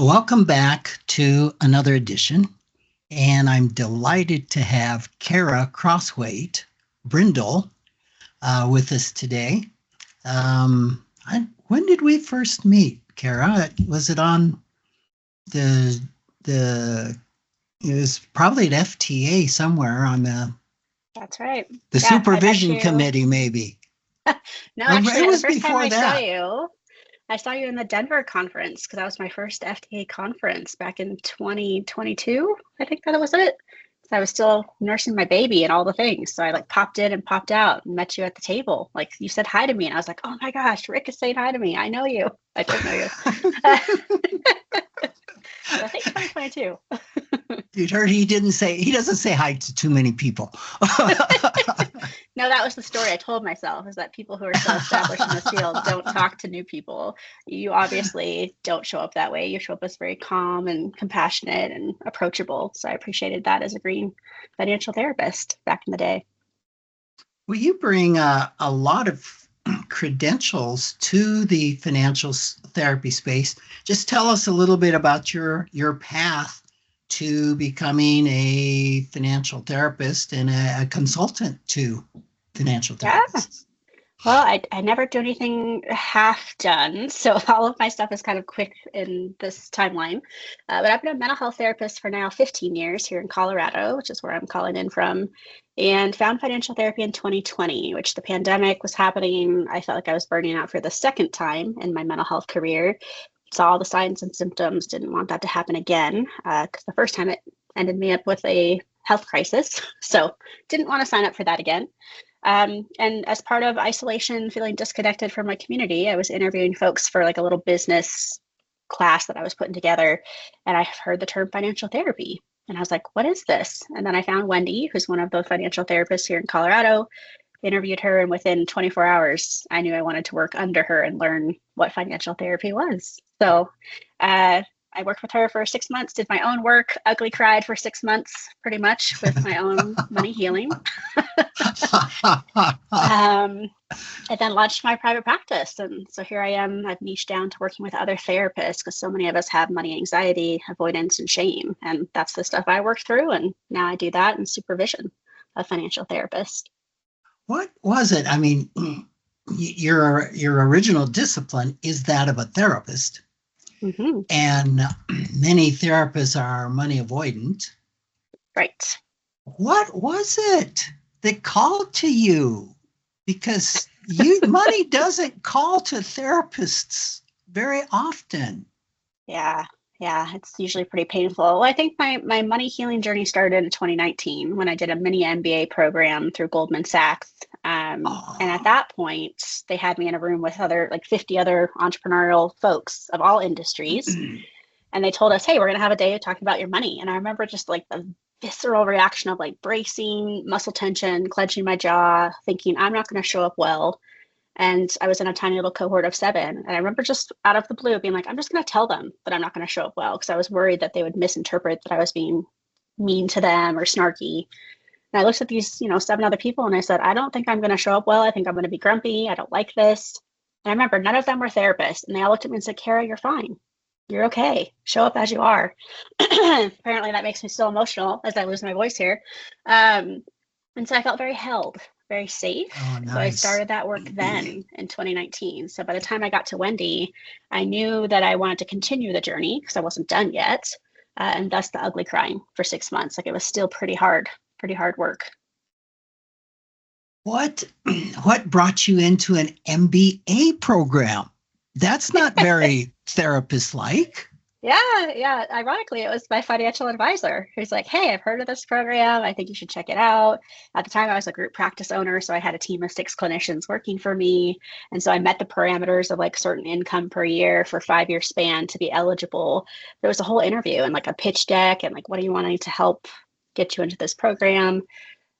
Welcome back to another edition, and I'm delighted to have Khara Croswaite Brindle with us today. When did we first meet, Khara? Was it on the the? It was probably at FTA somewhere on That's right. the Yeah, I met supervision you. committee, maybe. No, Or it actually, the was first time before that. I saw you in the Denver conference because that was my first FTA conference back in 2022. I think that was it. So I was still nursing my baby and all the things. So I like popped in and popped out and met you at the table. Like you said hi to me, and I was like, oh my gosh, Rick is saying hi to me. I know you. I don't know you. So I think 2022. You'd heard he doesn't say hi to too many people. No, that was the story I told myself, is that people who are so established in this field don't talk to new people. You obviously don't show up that way. You show up as very calm and compassionate and approachable. So I appreciated that as a green financial therapist back in the day. Well, you bring a lot of credentials to the financial therapy space. Just tell us a little bit about your path to becoming a financial therapist and a consultant to financial Yeah. therapists. Well, I never do anything half done. So all of my stuff is kind of quick in this timeline. But I've been a mental health therapist for now 15 years here in Colorado, which is where I'm calling in from, and found financial therapy in 2020, which the pandemic was happening. I felt like I was burning out for the second time in my mental health career. Saw all the signs and symptoms, didn't want that to happen again because the first time it ended me up with a health crisis. So didn't want to sign up for that again. And as part of isolation, feeling disconnected from my community, I was interviewing folks for like a little business class that I was putting together. And I heard the term financial therapy. And I was like, what is this? And then I found Wendy, who's one of the financial therapists here in Colorado, interviewed her. And within 24 hours, I knew I wanted to work under her and learn what financial therapy was. So I worked with her for 6 months, did my own work, ugly cried for 6 months, pretty much with my own money healing. And then launched my private practice. And so here I am. I've niched down to working with other therapists because so many of us have money anxiety, avoidance, and shame. And that's the stuff I worked through. And now I do that in supervision of financial therapists. What was it? I mean, your original discipline is that of a therapist, Mm-hmm. and many therapists are money avoidant. Right. What was it that called to you? Because money doesn't call to therapists very often. Yeah. Yeah. It's usually pretty painful. Well, I think my money healing journey started in 2019 when I did a mini MBA program through Goldman Sachs. And at Oh. that point, they had me in a room with other like 50 other entrepreneurial folks of all industries. And they told us, hey, we're going to have a day talking about your money. And I remember just like the visceral reaction of like bracing, muscle tension, clenching my jaw, thinking, I'm not going to show up well. And I was in a tiny little cohort of 7. And I remember just out of the blue being like, I'm just going to tell them that I'm not going to show up well because I was worried that they would misinterpret that I was being mean to them or snarky. And I looked at these, 7 other people and I said, I don't think I'm going to show up well. I think I'm going to be grumpy. I don't like this. And I remember none of them were therapists. And they all looked at me and said, Khara, you're fine. You're okay. Show up as you are. Apparently that makes me so emotional as I lose my voice here. And so I felt very held, very safe. Oh, So I nice. started that work then in 2019. So by the time I got to Wendy, I knew that I wanted to continue the journey because I wasn't done yet. And thus the ugly crying for 6 months. Like it was still pretty hard work. What what brought you into an MBA program? That's not very therapist-like. Yeah. Ironically, it was my financial advisor who's like, hey, I've heard of this program. I think you should check it out. At the time, I was a group practice owner. So I had a team of 6 clinicians working for me. And so I met the parameters of like certain income per year for 5-year span to be eligible. There was a whole interview and like a pitch deck and like, what do you want to help get you into this program?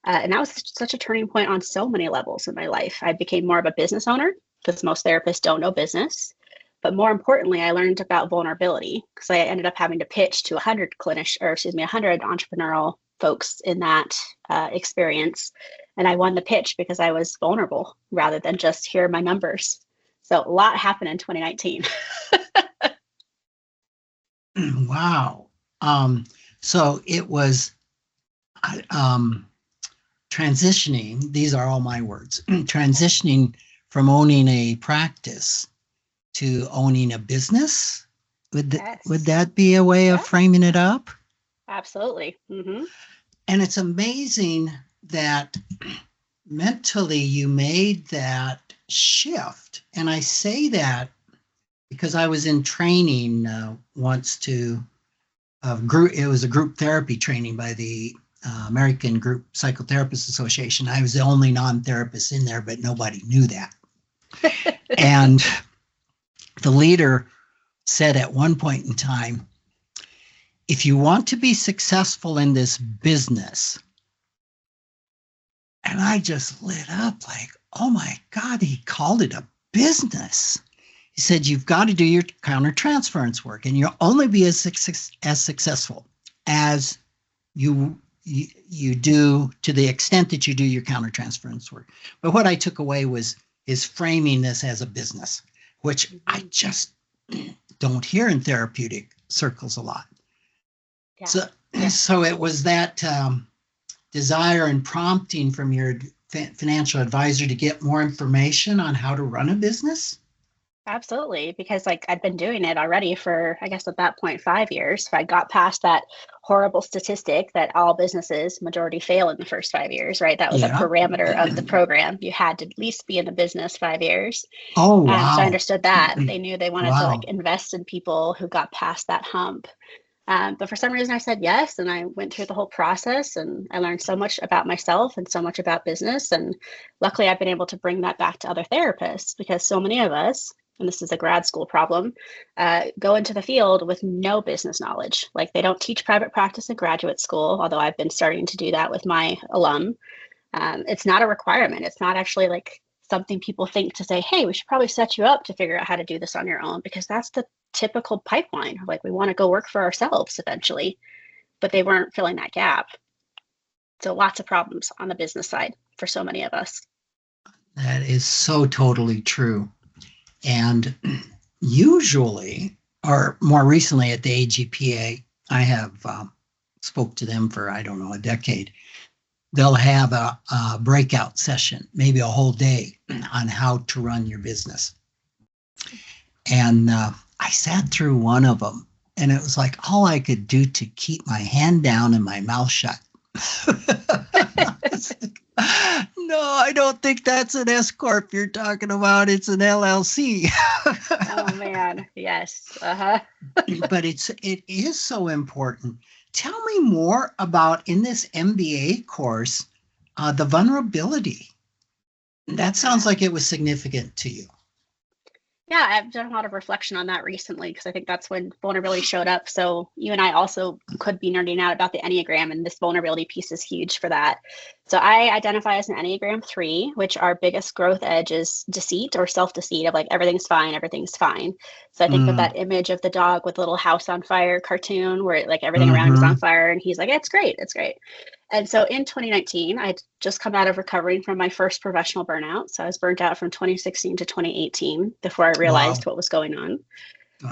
And that was such a turning point on so many levels in my life. I became more of a business owner because most therapists don't know business. But more importantly, I learned about vulnerability because I ended up having to pitch to 100 100 entrepreneurial folks in that experience. And I won the pitch because I was vulnerable rather than just here are my numbers. So a lot happened in 2019. Wow. So it was um, transitioning, these are all my words, transitioning from owning a practice to owning a business. Would Yes. that be a way of Yeah, framing it up? absolutely. And it's amazing that mentally you made that shift. And I say that because I was in training once to group. It was a group therapy training by the American Group Psychotherapists Association. I was the only non-therapist in there, but nobody knew that. And the leader said at one point in time, if you want to be successful in this business, and I just lit up like, oh my God, he called it a business. He said, you've got to do your countertransference work, and you'll only be as successful as you do to the extent that you do your countertransference work. But what I took away was his framing this as a business, which I just don't hear in therapeutic circles a lot. Yeah. So, Yeah. so it was that desire and prompting from your financial advisor to get more information on how to run a business. Absolutely, because like I'd been doing it already for, I guess at that point, 5 years. So I got past that horrible statistic that all businesses majority fail in the first 5 years, right? That was a Yeah. parameter of the program. You had to at least be in the business 5 years. Oh, So I wow. understood that. They knew they wanted to like Wow. invest in people who got past that hump. But for some reason, I said yes, and I went through the whole process, and I learned so much about myself and so much about business. And luckily, I've been able to bring that back to other therapists because so many of us, and this is a grad school problem, go into the field with no business knowledge. Like they don't teach private practice in graduate school, although I've been starting to do that with my alum. It's not a requirement. It's not actually like something people think to say, hey, we should probably set you up to figure out how to do this on your own, because that's the typical pipeline. Like we want to go work for ourselves eventually, but they weren't filling that gap. So lots of problems on the business side for so many of us. That is so totally true. And usually, or more recently at the AGPA, I have spoke to them for, I don't know, a decade. They'll have a breakout session, maybe a whole day on how to run your business. And I sat through one of them, and it was like all I could do to keep my hand down and my mouth shut. No, I don't think that's an S corp you're talking about. It's an LLC. Oh man, yes. Uh-huh. But it is so important. Tell me more about in this MBA course, the vulnerability. That sounds Yeah. like it was significant to you. Yeah, I've done a lot of reflection on that recently because I think that's when vulnerability showed up. So you and I also could be nerding out about the Enneagram, and this vulnerability piece is huge for that. So I identify as an Enneagram 3, which our biggest growth edge is deceit or self-deceit of like everything's fine, everything's fine. So I think of Mm, that image of the dog with the little house on fire cartoon where like everything around him is on mm-hmm. fire and he's like, it's great, it's great. And so in 2019, I'd just come out of recovering from my first professional burnout. So I was burnt out from 2016 to 2018 before I realized Wow. what was going on,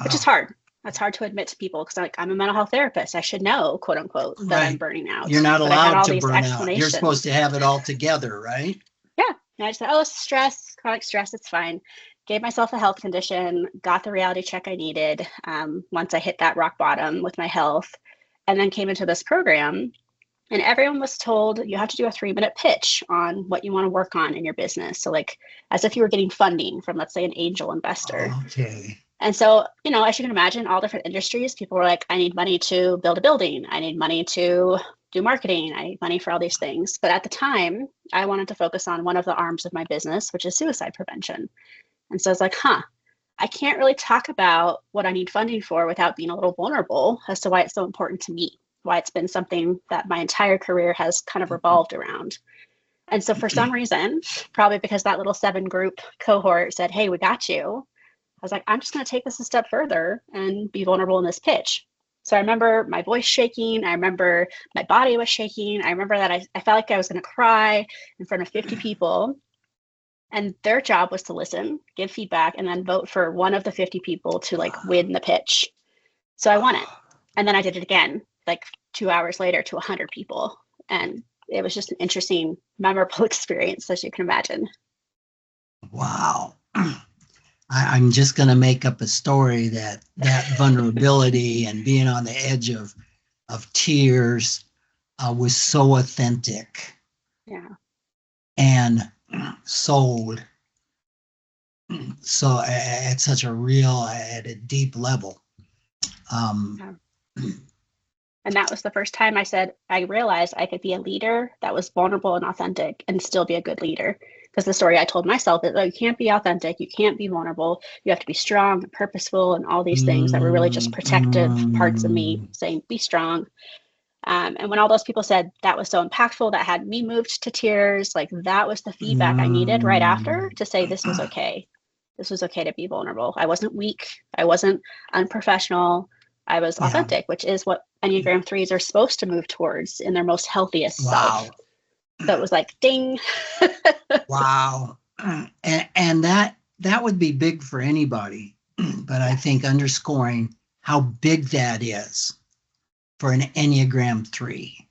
which is Wow. hard. That's hard to admit to people because like I'm a mental health therapist. I should know, quote unquote, that I'm Right. burning You're out. not But I had allowed all to these burn out. You're supposed to explanations. have it all together, right? Yeah. And I just said, oh, stress, chronic stress, it's fine. Gave myself a health condition, got the reality check I needed once I hit that rock bottom with my health, and then came into this program. And everyone was told you have to do a 3-minute pitch on what you want to work on in your business. So, like, as if you were getting funding from, let's say, an angel investor. Okay. And so, as you can imagine, all different industries, people were like, I need money to build a building. I need money to do marketing. I need money for all these things. But at the time, I wanted to focus on one of the arms of my business, which is suicide prevention. And so I was like, I can't really talk about what I need funding for without being a little vulnerable as to why it's so important to me, why it's been something that my entire career has kind of revolved around. And so for some reason, probably because that little 7 group cohort said, hey, we got you, I was like, I'm just going to take this a step further and be vulnerable in this pitch. So I remember my voice shaking. I remember my body was shaking. I remember that I felt like I was going to cry in front of 50 people. And their job was to listen, give feedback, and then vote for one of the 50 people to like win the pitch. So I won it. And then I did it again, like 2 hours later to 100 people. And it was just an interesting, memorable experience, as you can imagine. Wow. I'm just going to make up a story that vulnerability and being on the edge of tears was so authentic Yeah. and sold so at such a real, at a deep level. Yeah. And that was the first time I realized I could be a leader that was vulnerable and authentic and still be a good leader. Because the story I told myself is, oh, you can't be authentic, you can't be vulnerable, you have to be strong and purposeful, and all these things that were really just protective parts of me saying, be strong. And when all those people said that was so impactful, that had me moved to tears, like that was the feedback I needed right after to say this was okay. This was okay to be vulnerable. I wasn't weak. I wasn't unprofessional. I was Yeah. authentic, which is what Enneagram 3s are supposed to move towards in their most healthiest self. Wow. So it was like, ding. Wow. And that would be big for anybody. But I think underscoring how big that is for an Enneagram 3.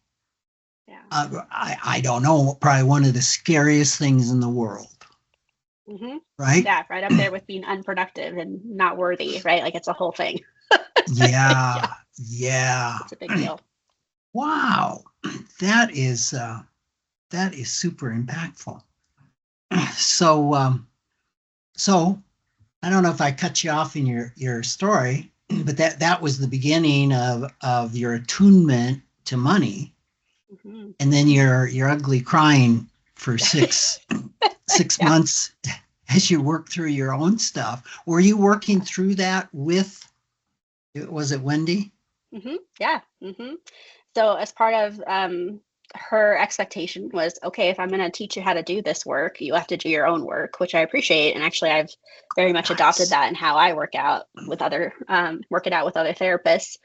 Yeah. I don't know, probably one of the scariest things in the world. Mm-hmm. Right? Yeah, right up there with being unproductive and not worthy, right? Like it's a whole thing. Yeah. Yeah. It's a big deal. Wow. That is super impactful. So so I don't know if I cut you off in your story, but that was the beginning of your attunement to money. Mm-hmm. And then you're ugly crying for six months as you work through your own stuff. Were you working through that with, was it Wendy? Mm-hmm. Yeah. Mm-hmm. So as part of her expectation was, okay, if I'm going to teach you how to do this work, you have to do your own work, which I appreciate. And actually, I've very much adopted that in how I work it out with other therapists.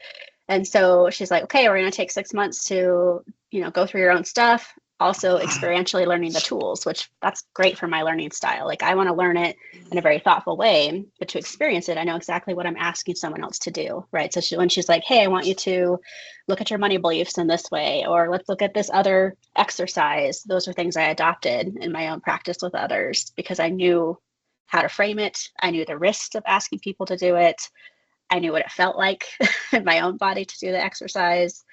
And so she's like, okay, we're going to take 6 months to, go through your own stuff. Also experientially learning the tools, which that's great for my learning style. Like I want to learn it in a very thoughtful way, but to experience it, I know exactly what I'm asking someone else to do, right? So when she's like, hey, I want you to look at your money beliefs in this way, or let's look at this other exercise. Those are things I adopted in my own practice with others because I knew how to frame it. I knew the risks of asking people to do it. I knew what it felt like in my own body to do the exercise.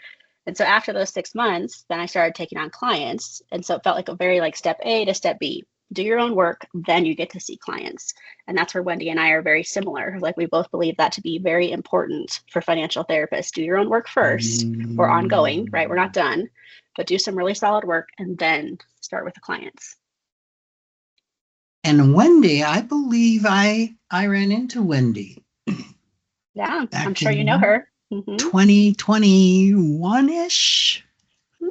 And so after those 6 months, then I started taking on clients. And so it felt like a very like step A to step B. Do your own work, then you get to see clients. And that's where Wendy and I are very similar. Like we both believe that to be very important for financial therapists. Do your own work first. We're ongoing, right? We're not done, but do some really solid work and then start with the clients. And Wendy, I believe I ran into Wendy. Yeah, I'm sure you know her. 2021-ish,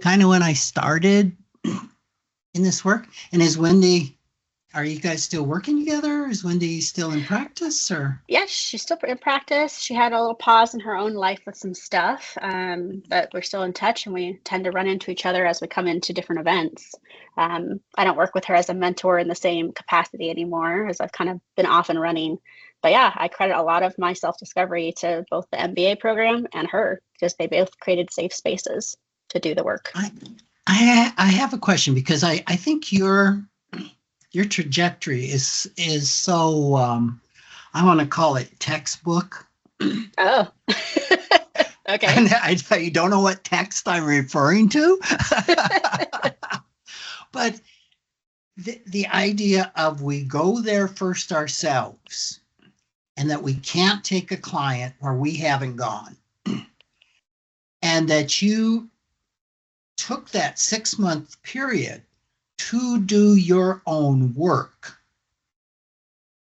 kind of when I started in this work. And is Wendy, are you guys still working together? Is Wendy still in practice or? Yes, she's still in practice. She had a little pause in her own life with some stuff, but we're still in touch and we tend to run into each other as we come into different events. I don't work with her as a mentor in the same capacity anymore as I've kind of been off and running. But yeah, I credit a lot of my self-discovery to both the MBA program and her because they both created safe spaces to do the work. I have a question because I think your trajectory is so I want to call it textbook. Oh, okay. And I don't know what text I'm referring to, but the idea of we go there first ourselves and that we can't take a client where we haven't gone, and that you took that 6-month period to do your own work.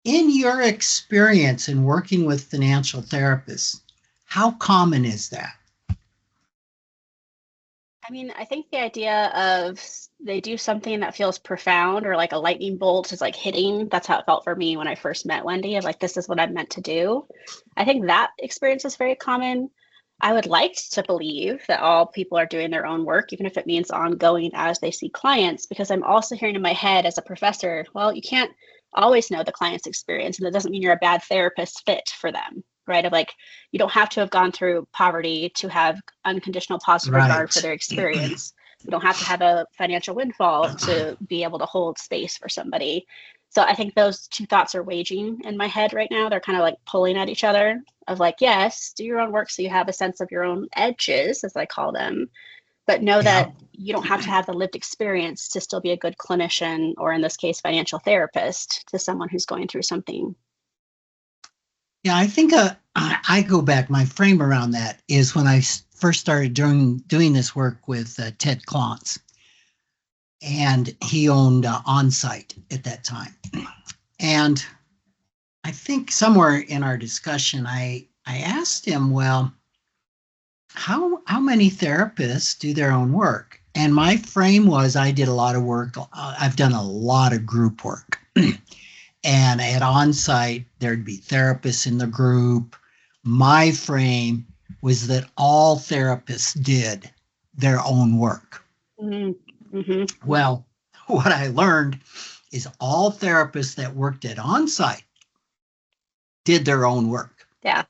In your experience in working with financial therapists, how common is that? I mean, I think the idea of they do something that feels profound or like a lightning bolt is like hitting. That's how it felt for me when I first met Wendy of like, this is what I'm meant to do. I think that experience is very common. I would like to believe that all people are doing their own work, even if it means ongoing as they see clients, because I'm also hearing in my head as a professor, well, you can't always know the client's experience, and that doesn't mean you're a bad therapist fit for them, right? Of like, you don't have to have gone through poverty to have unconditional positive regard for Right. their experience. You don't have to have a financial windfall to be able to hold space for somebody. So I think those two thoughts are waging in my head right now. They're kind of like pulling at each other of like, yes, do your own work so you have a sense of your own edges, as I call them, but know Yeah. that you don't have to have the lived experience to still be a good clinician, or in this case, financial therapist to someone who's going through something. Yeah, I think I go back. My frame around that is when I first started doing this work with Ted Klontz, and he owned Onsite at that time. And I think somewhere in our discussion, I asked him, well, how many therapists do their own work? And my frame was I did a lot of work. I've done a lot of group work. And at Onsite, there'd be therapists in the group. My frame was that all therapists did their own work. Mm-hmm. Well, what I learned is all therapists that worked at Onsite did their own work. Yeah.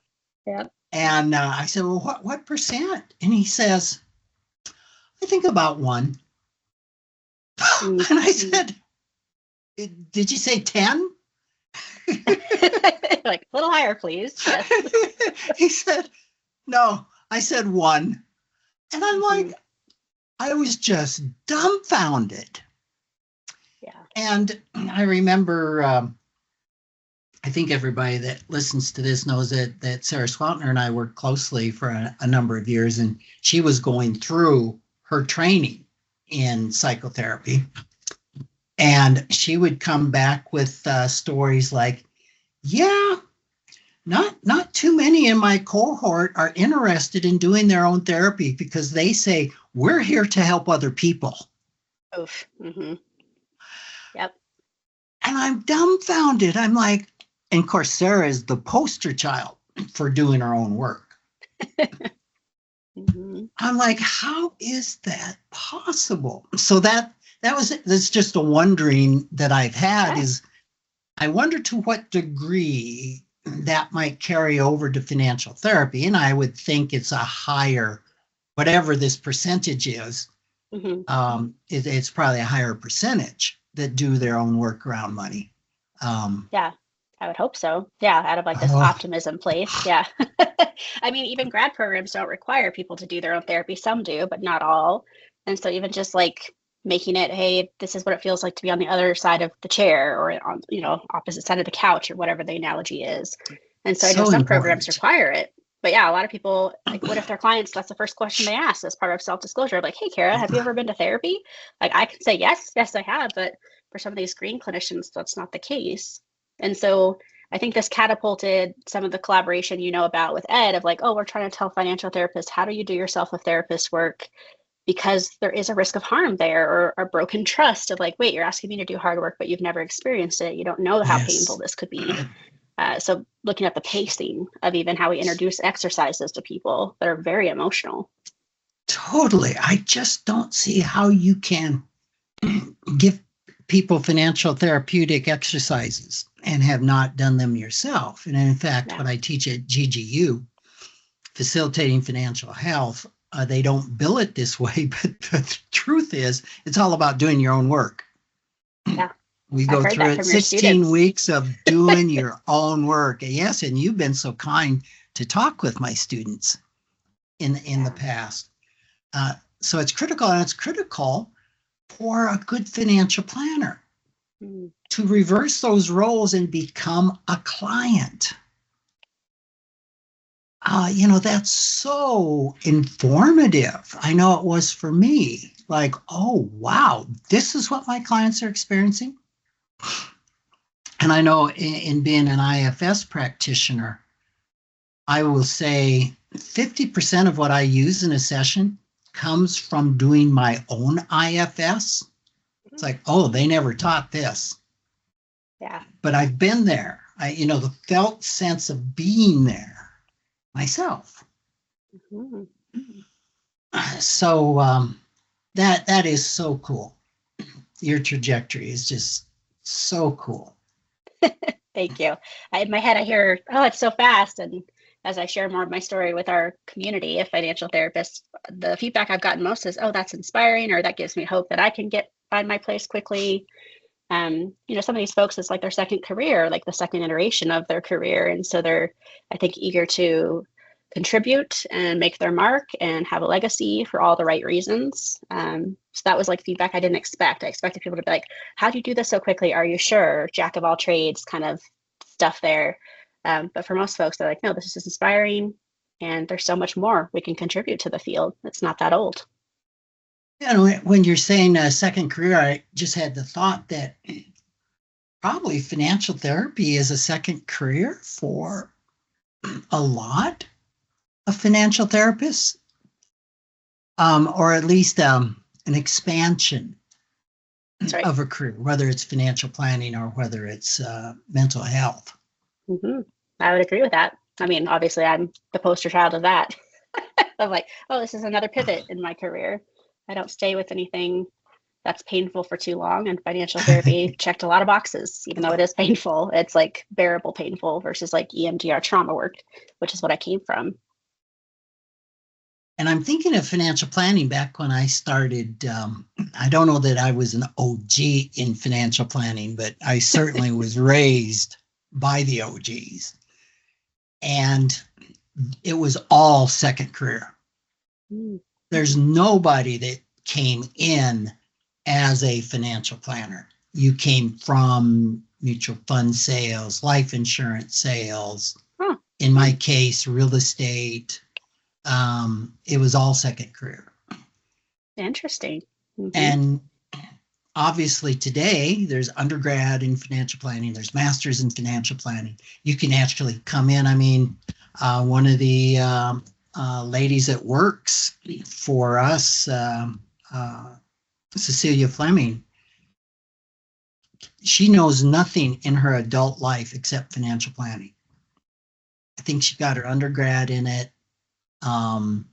Yeah. And I said, well, what percent? And he says, I think about one. And I said, did you say 10? Like, a little higher, please. Yes. He said, no. I said one. And I'm like, I was just dumbfounded. Yeah. And I remember, I think everybody that listens to this knows that Sarah Swaltner and I worked closely for a number of years, and she was going through her training in psychotherapy. And she would come back with stories like, yeah, not too many in my cohort are interested in doing their own therapy because they say, we're here to help other people. Oof. Mm-hmm. Yep. And I'm dumbfounded. I'm like, and of course, Sarah is the poster child for doing her own work. Mm-hmm. I'm like, how is that possible? So that's just a wondering that I've had is I wonder to what degree that might carry over to financial therapy. And I would think it's a higher, whatever this percentage is, it's probably a higher percentage that do their own work around money. Yeah, I would hope so. Yeah, out of like this optimism place. Yeah. I mean, even grad programs don't require people to do their own therapy. Some do, but not all. And so even just like making it, hey, this is what it feels like to be on the other side of the chair, or on, opposite side of the couch, or whatever the analogy is. And so I know some programs require it. But yeah, a lot of people, like, what if their clients, that's the first question they ask as part of self-disclosure, like, hey, Khara, have you ever been to therapy? Like, I can say, yes, I have. But for some of these screen clinicians, that's not the case. And so I think this catapulted some of the collaboration, about with Ed of like, oh, we're trying to tell financial therapists, how do you do yourself with therapist work? Because there is a risk of harm there, or a broken trust of like, wait, you're asking me to do hard work, but you've never experienced it. You don't know how painful this could be. So looking at the pacing of even how we introduce exercises to people that are very emotional. Totally. I just don't see how you can give people financial therapeutic exercises and have not done them yourself. And in fact, what I teach at GGU, facilitating financial health, they don't bill it this way, but the truth is it's all about doing your own work. Yeah. We go through it 16 weeks of doing your own work. Yes, and you've been so kind to talk with my students in the past. So it's critical, and it's critical for a good financial planner to reverse those roles and become a client. That's so informative. I know it was for me. Like, oh, wow, this is what my clients are experiencing. And I know in being an IFS practitioner, I will say 50% of what I use in a session comes from doing my own IFS. It's like, oh, they never taught this. Yeah. But I've been there. The felt sense of being there myself. So that is so cool. Your trajectory is just so cool. Thank you. In my head, I hear, oh, it's so fast. And as I share more of my story with our community of financial therapists, the feedback I've gotten most is, oh, that's inspiring, or that gives me hope that I can find my place quickly. Some of these folks, it's like their second career, like the second iteration of their career. And so they're, I think, eager to contribute and make their mark and have a legacy for all the right reasons. So that was like feedback I didn't expect. I expected people to be like, how do you do this so quickly? Are you sure? Jack of all trades kind of stuff there. But for most folks, they're like, no, this is inspiring. And there's so much more we can contribute to the field. It's not that old. When you're saying a second career, I just had the thought that probably financial therapy is a second career for a lot of financial therapists, or at least an expansion right. of a career, whether it's financial planning or whether it's mental health. Mm-hmm. I would agree with that. I mean, obviously, I'm the poster child of that. I'm like, oh, this is another pivot in my career. I don't stay with anything that's painful for too long. And financial therapy checked a lot of boxes, even though it is painful. It's like bearable painful versus like EMDR trauma work, which is what I came from. And I'm thinking of financial planning back when I started. I don't know that I was an OG in financial planning, but I certainly was raised by the OGs. And it was all second career. There's nobody that came in as a financial planner. You came from mutual fund sales, life insurance sales, in my case, real estate. It was all second career. Interesting. Mm-hmm. And obviously today there's undergrad in financial planning, there's masters in financial planning. You can actually come in. I mean, one of the ladies that works for us, Cecilia Fleming, she knows nothing in her adult life except financial planning. I think she got her undergrad in it, and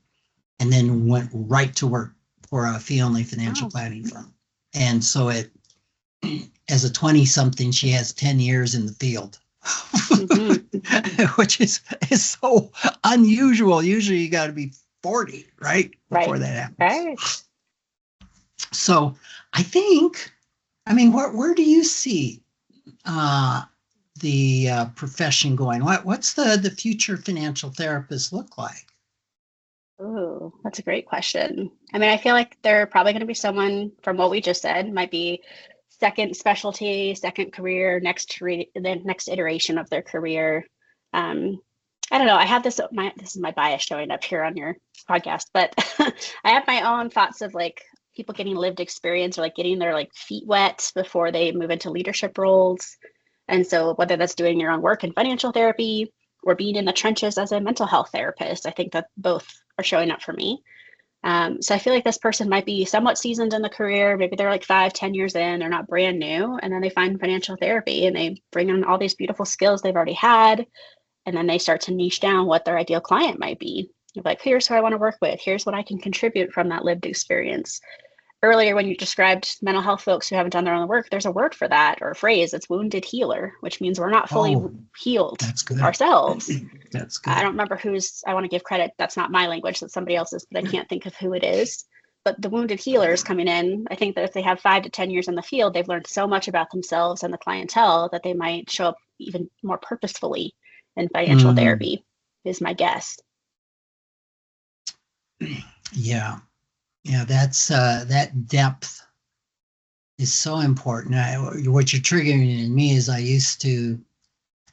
then went right to work for a fee-only financial planning firm. And so as a 20-something, she has 10 years in the field, which is so unusual. Usually you got to be 40, right? Before that happens. Right. So I think, where do you see the profession going? What's the future financial therapist look like? Oh, that's a great question. I mean, I feel like they're probably going to be someone from what we just said, might be second specialty, second career, the next iteration of their career. I don't know. I have this is my bias showing up here on your podcast, but I have my own thoughts of like people getting lived experience or like getting their like feet wet before they move into leadership roles. And so whether that's doing your own work in financial therapy or being in the trenches as a mental health therapist, I think that both are showing up for me. So I feel like this person might be somewhat seasoned in the career. Maybe they're like 5-10 years in, they're not brand new. And then they find financial therapy and they bring in all these beautiful skills they've already had. And then they start to niche down what their ideal client might be. You're like, here's who I want to work with. Here's what I can contribute from that lived experience. Earlier, when you described mental health folks who haven't done their own work, there's a word for that or a phrase. It's wounded healer, which means we're not fully healed ourselves. That's good. I don't remember I want to give credit. That's not my language, that's somebody else's, but I can't think of who it is. But the wounded healers coming in, I think that if they have 5 to 10 years in the field, they've learned so much about themselves and the clientele that they might show up even more purposefully in financial therapy, is my guess. Yeah, that's that depth is so important. What you're triggering in me is I used to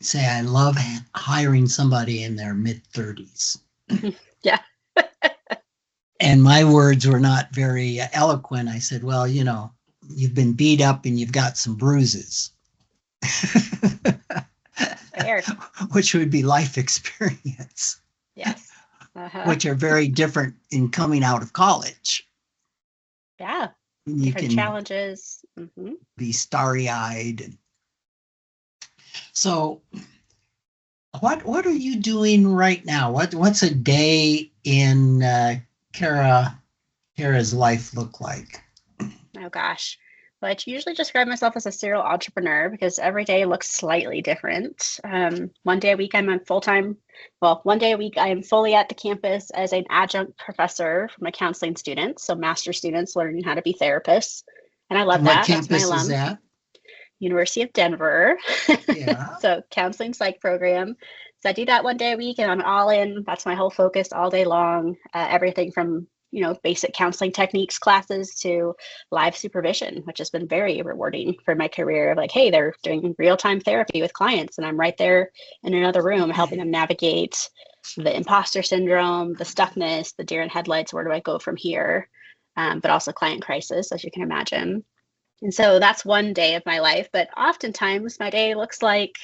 say I love hiring somebody in their mid-30s. Yeah. And my words were not very eloquent. I said, well, you've been beat up and you've got some bruises. Fair. Which would be life experience. Yes. Which are very different in coming out of college. Yeah. You different can challenges. be starry-eyed. So what are you doing right now? What's a day in Khara's life look like? Oh gosh. I usually describe myself as a serial entrepreneur because every day looks slightly different. One day a week I'm on full-time, well, one day a week I am fully at the campus as an adjunct professor for my counseling students, so master students learning how to be therapists. And I love And what that. That's my campus is alum. that? University of Denver. Yeah. So counseling psych program. So I do that one day a week and I'm all in. That's my whole focus all day long. Everything from, basic counseling techniques classes to live supervision, which has been very rewarding for my career. Like, hey, they're doing real-time therapy with clients and I'm right there in another room helping them navigate the imposter syndrome, the stuckness, the deer in headlights, where do I go from here? But also client crisis, as you can imagine. And so that's one day of my life. But oftentimes my day looks like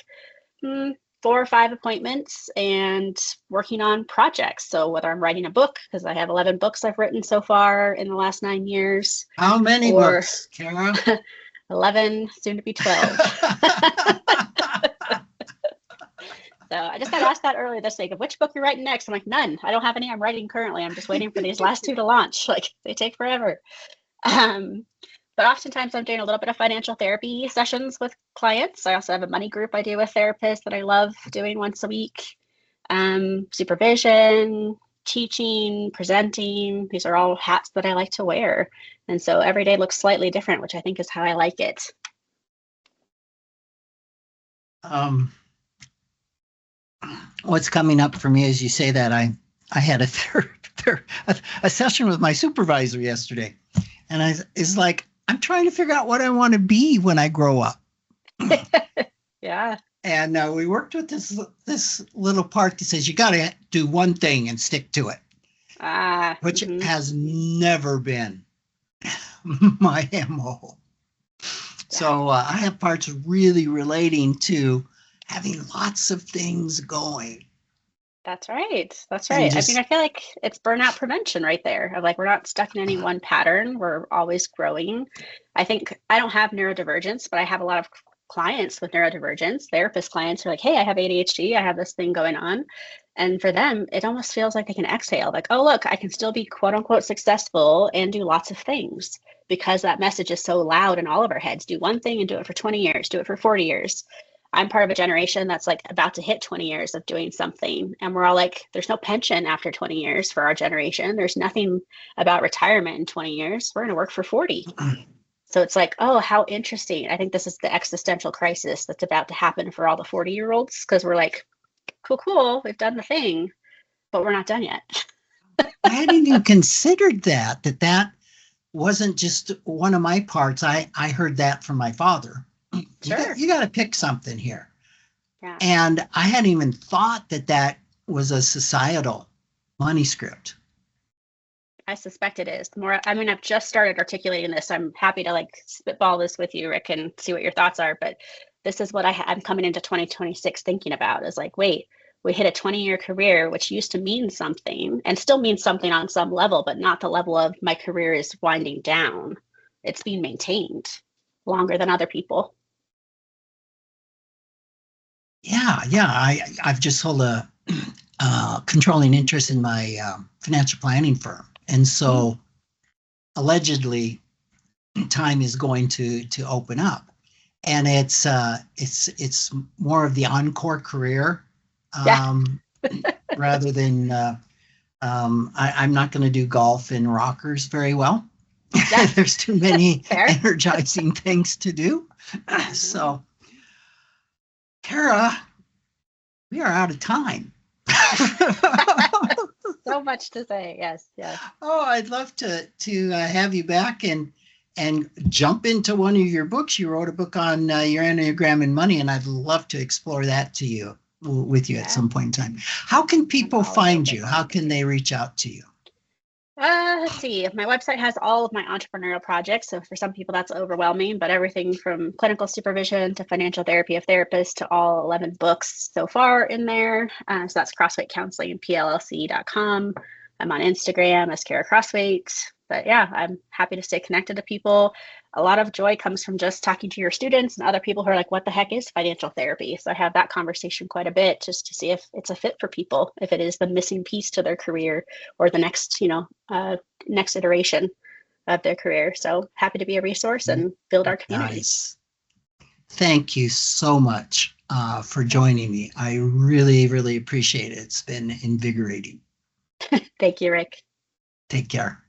4 or 5 appointments and working on projects. So whether I'm writing a book, because I have 11 books I've written so far in the last 9 years, How many or books, Khara? 11, soon to be 12. So I just got asked that earlier this week of which book you're writing next. I'm like, none. I don't have any I'm writing currently. I'm just waiting for these last 2 to launch. Like they take forever. But oftentimes I'm doing a little bit of financial therapy sessions with clients. I also have a money group I do with therapists that I love doing once a week. Supervision, teaching, presenting. These are all hats that I like to wear. And so every day looks slightly different, which I think is how I like it. What's coming up for me as you say that, I had a session with my supervisor yesterday, and it's like, I'm trying to figure out what I want to be when I grow up. Yeah. And we worked with this little part that says you got to do one thing and stick to it, which has never been my MO. Yeah. So I have parts really relating to having lots of things going. That's right. That's right. I feel like it's burnout prevention right there. Of like, we're not stuck in any one pattern. We're always growing. I think I don't have neurodivergence, but I have a lot of clients with neurodivergence, therapist clients who are like, hey, I have ADHD. I have this thing going on. And for them, it almost feels like they can exhale. Like, oh, look, I can still be quote unquote successful and do lots of things because that message is so loud in all of our heads. Do one thing and do it for 20 years, do it for 40 years. I'm part of a generation that's like about to hit 20 years of doing something. And we're all like, there's no pension after 20 years for our generation. There's nothing about retirement in 20 years. We're going to work for 40. So it's like, oh, how interesting. I think this is the existential crisis that's about to happen for all the 40-year-olds because we're like, cool, we've done the thing, but we're not done yet. I hadn't even considered that wasn't just one of my parts. I heard that from my father. Sure. You got to pick something here. Yeah. And I hadn't even thought that was a societal money script. I suspect it is. I've just started articulating this. I'm happy to like spitball this with you, Rick, and see what your thoughts are. But this is what I'm coming into 2026 thinking about is like, wait, we hit a 20-year career, which used to mean something and still means something on some level, but not the level of my career is winding down. It's being maintained longer than other people. Yeah. I've just sold a controlling interest in my financial planning firm. And so allegedly time is going to open up. And it's more of the encore career rather than I'm not going to do golf and rockers very well. Yeah. There's too many energizing things to do. So, Khara, we are out of time. So much to say. Yes. Oh, I'd love to have you back and jump into one of your books. You wrote a book on your Enneagram and money, and I'd love to explore that with you at some point in time. How can people find you? How can they reach out to you? Let's see. My website has all of my entrepreneurial projects. So for some people that's overwhelming, but everything from clinical supervision to financial therapy of therapists to all 11 books so far in there. So that's crosswaitecounselingplc.com. I'm on Instagram as Khara Croswaite. But yeah, I'm happy to stay connected to people. A lot of joy comes from just talking to your students and other people who are like, what the heck is financial therapy? So I have that conversation quite a bit just to see if it's a fit for people, if it is the missing piece to their career or the next, next iteration. of their career. So happy to be a resource and build our community. Nice. Thank you so much for joining me. I really, really appreciate it. It's been invigorating. Thank you, Rick. Take care.